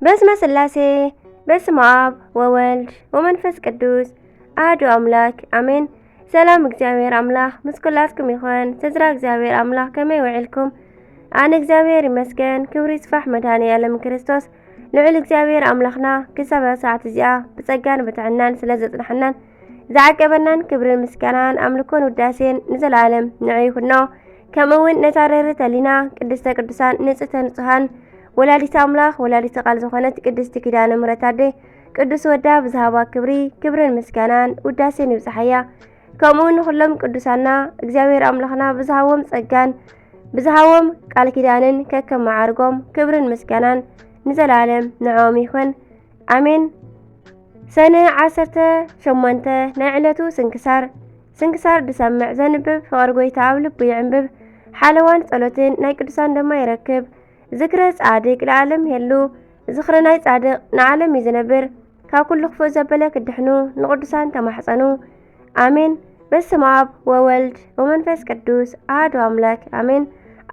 በስመ ስላሴ በስመ አብ ወወልድ ወመንፈስ ቅዱስ አሐዱ አምላክ አሜን። ሰላም እግዚአብሔር አምላክ ምስ ኩላትኩም ይኹን። ስድራ እግዚአብሔር አምላክ ከመይ ውዕልኩም? አነ እግዚአብሔር ይመስገን። ክብሪ ይስፋሕ መድኃኔዓለም ክርስቶስ ልዑል እግዚአብሔር አምላኽና ክሳብ ሰዓት እዚኣ ብጸጋን ብጥዕናን ስለ ዘጽናሕናን ዝዓቀበናን ክብርን ምስጋናን አምልኮን ውዳሴን ንዘላለም ንዑ ይኹኖ። ከምኡውን ነታ ርህርት ህሊና ቅድስተ ቅዱሳን ንጽሕተ ንጹሃን ወላዲተ አምላኽ ወላዲተ ቃል ዝኾነት ቅድስቲ ኪዳነ ምሕረት አደይ ቅዱስ ወዳ ብዝሃባ ክብርን ምስጋናን ውዳሴን ይብጽሐያ። ከምኡውን ኩሎም ቅዱሳና እግዚአብሔር አምላኽና ብዝሃቦም ጸጋን ብዝሃቦም ቃል ኪዳንን ከከም ማዕርጎም ክብርን ምስጋናን ንዘላለም ንዖም ይኹን አሜን። ሰነ 18 ናይ ዕለቱ ስንክሳር ድሰምዕ ዘንብብ ፍቅር ጎይታ ኣብ ልቡ ይዕንብብ ሓለዋን ጸሎትን ናይ ቅዱሳን ድማ ይረክብ። ዝክረ ጻድቅ ለዓለም የሉ ዝክረ ናይ ጻድቅ ንዓለም ይዝነብር። ካብ ኩሉ ክፉእ ዘበለ ክድሕኑ ንቅዱሳን ተማሕፀኑ አሜን። በስመ አብ ወወልድ ወመንፈስ ቅዱስ አሐዱ አምላክ አሜን።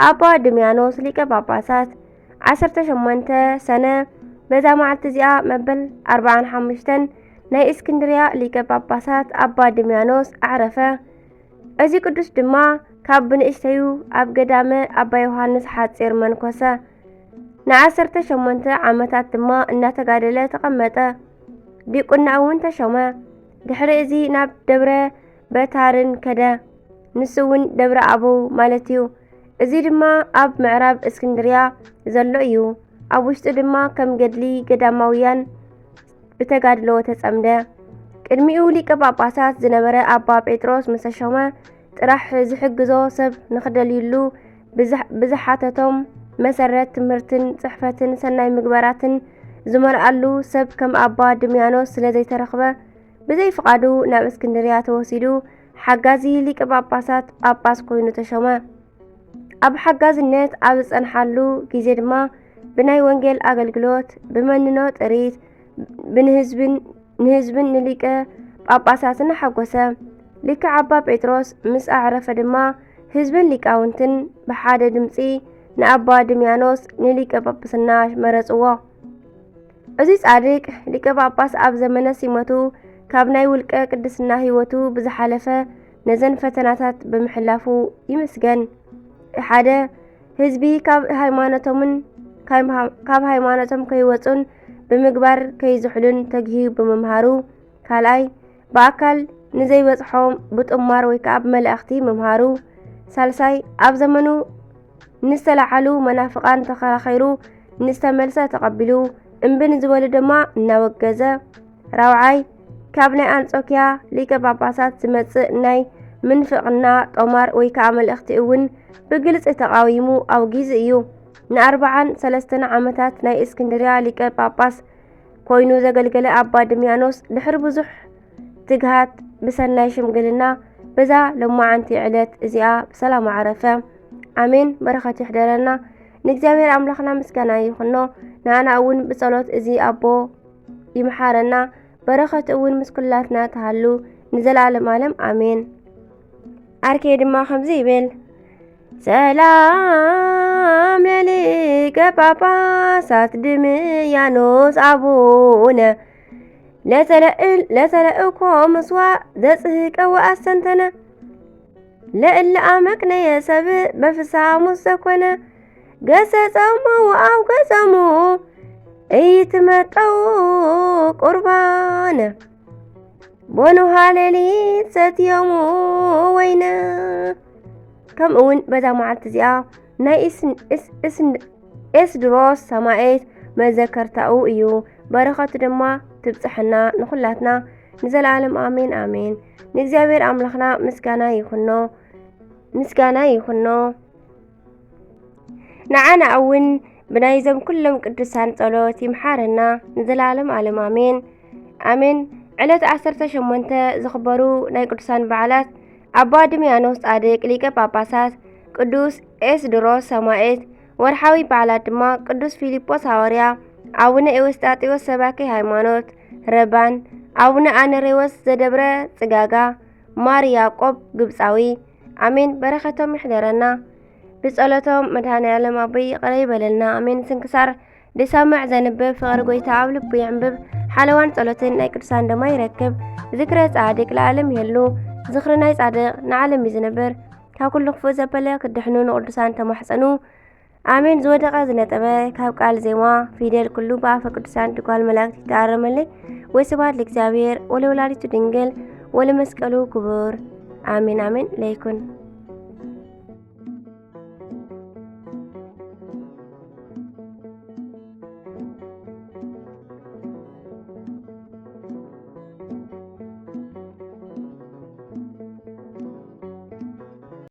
አባ ድምያኖስ ሊቀ ጳጳሳት 18 ሰነ በዛ መዓልቲ እዚኣ መበል 45 ናይ እስክንድርያ ሊቀ ጳጳሳት አባ ድምያኖስ አዕረፈ። እዚ ቅዱስ ድማ ካብ ብንእሽተዩ ኣብ ገዳመ አባ ዮሐንስ ሓጺር መንኮሰ። ን18 ዓመታት ድማ እናተጋደለ ተቐመጠ። ዲቁና እውን ተሾመ። ድሕሪ እዚ ናብ ደብረ በታርን ከደ። ንሱ እውን ደብረ አበው ማለት እዩ። እዚ ድማ ኣብ ምዕራብ እስክንድርያ ዘሎ እዩ። ኣብ ውሽጡ ድማ ከም ገድሊ ገዳማውያን ብተጋድሎ ተጸምደ። ቅድሚኡ ሊቀ ጳጳሳት ዝነበረ አባ ጴጥሮስ ምስ ተሾመ ጥራሕ ዝሕግዞ ሰብ ንኽደልዩሉ ብዝሓተቶም መሰረት ትምህርትን ጽሕፈትን ሰናይ ምግባራትን ዝመልአሉ ሰብ ከም አባ ድምያኖስ ስለ ዘይተረኽበ ብዘይፍቓዱ ናብ እስክንድርያ ተወሲዱ ሓጋዚ ሊቀ ጳጳሳት ጳጳስ ኮይኑ ተሾመ። ኣብ ሓጋዝነት ኣብ ዝጸንሓሉ ጊዜ ድማ ብናይ ወንጌል ኣገልግሎት ብመንኖ ጥሪት ንህዝብን ንሊቀ ጳጳሳትን ሓጐሰ። ሊከ አባ ጴጥሮስ ምስ አዕረፈ ድማ ህዝብን ሊቃውንትን ብሓደ ድምፂ ንአባ ድምያኖስ ንሊቀ ጳጳስና መረጽዎ። እዚ ጻድቅ ሊቀ ጳጳስ ኣብ ዘመነ ሲመቱ ካብ ናይ ውልቀ ቅድስና ህይወቱ ብዝሓለፈ ነዘን ፈተናታት ብምሕላፉ ይምስገን። ሓደ ህዝቢ ካብ ሃይማኖቶም ከይወፁን ብምግባር ከይዝሕሉን ተግሂቡ ብምምሃሩ። ካልኣይ ብኣካል ንዘይበጽሖም ብጥማር ወይ ከዓ ብመላእኽቲ ምምሃሩ። ሳልሳይ ኣብ ዘመኑ ንዝተላዓሉ መናፍቃን ተኸራኺሩ ንዝተመልሰ ተቐቢሉ እምቢ ንዝበሉ ድማ እናወገዘ። ራብዓይ ካብ ናይ አንጾኪያ ሊቀ ጳጳሳት ዝመጽእ ናይ ምንፍቅና ጦማር ወይ ከዓ መልእኽቲ እውን ብግልጽ ተቃዊሙ ኣውጊዙ እዩ። ን43 ዓመታት ናይ እስክንድርያ ሊቀ ጳጳስ ኮይኑ ዘገልገለ አባ ድምያኖስ ድሕሪ ብዙሕ ትግሃት ብሰናይ ሽምግልና በዛ ለማዓንቲ ዕለት እዚኣ ብሰላም ዓረፈ አሜን። በረኸቱ ይሕደረና። ንእግዚአብሔር አምላኽና ምስጋና ይኹኖ። ንኣና እውን ብጸሎት እዚ ኣቦ ይምሓረና። በረኸቱ እውን ምስ ኩላትና ተሃሉ ንዘላለም ዓለም አሜን። አርኬ ድማ ከምዚ ይብል ሰላም ለሊቀ ጳጳሳት ድምያኖስ አቡነ ለተለእኮ ምስዋዕ ዘጽህቀ ወአሰንተነ ለእለ አመክነየ ሰብእ በፍስሓ ሙስ ዘኮነ ገሰጸሙ ወአብ ገጸሙ እይትመጠው ቁርባነ ቦኑሃ ሌሊት ሰትዮሙ ወይነ። ከምኡውን በዛ መዓልቲ እዚኣ ናይ ኤስድሮስ ሰማዕት መዘከርታኡ እዩ። በረኸቱ ድማ ትብጽሕና ንኹላትና ንዘላለም አሜን አሜን። ንእግዚአብሔር አምላኽና ምስጋና ይኹኖ። ንዓና እውን ብናይዞም ኩሎም ቅዱሳን ጸሎት ይምሓረና ንዘላለም ዓለም አሜን አሜን። ዕለት 18 ዝኽበሩ ናይ ቅዱሳን በዓላት አባ ድምያኖስ ጻድቅ ሊቀ ጳጳሳት፣ ቅዱስ ኤስድሮስ ሰማዕት። ወርሓዊ በዓላት ድማ ቅዱስ ፊልጶስ ሐዋርያ፣ አቡነ ኤዎስጣቴዎስ ሰባኪ ሃይማኖት ረባን፣ አቡነ አነሬዎስ ዘደብረ ጽጋጋ፣ ማር ያዕቆብ ግብፃዊ አሜን። በረኸቶም ይሕደረና። ብጸሎቶም መድኃኔዓለም አበይ ይቅር ይበለልና አሜን። ስንክሳር دسامع زنبب فقر قويتا عبلب بيعنبب حلوان صلوتين ناي قدسان دما يركب ذكرى صادق العالم يلو ذكرنا صادق نعلم يزنبر كاب كل خفو زبلا كدحنون قدسان تمحسنو آمين زودقا زنتبه كاب قال زيما فيديل كلو بعفا قدسان تقال ملاك تتعرملي ويسبات لكزابير ولولاري تدنجل ولمسكالو كبور آمين آمين ليكن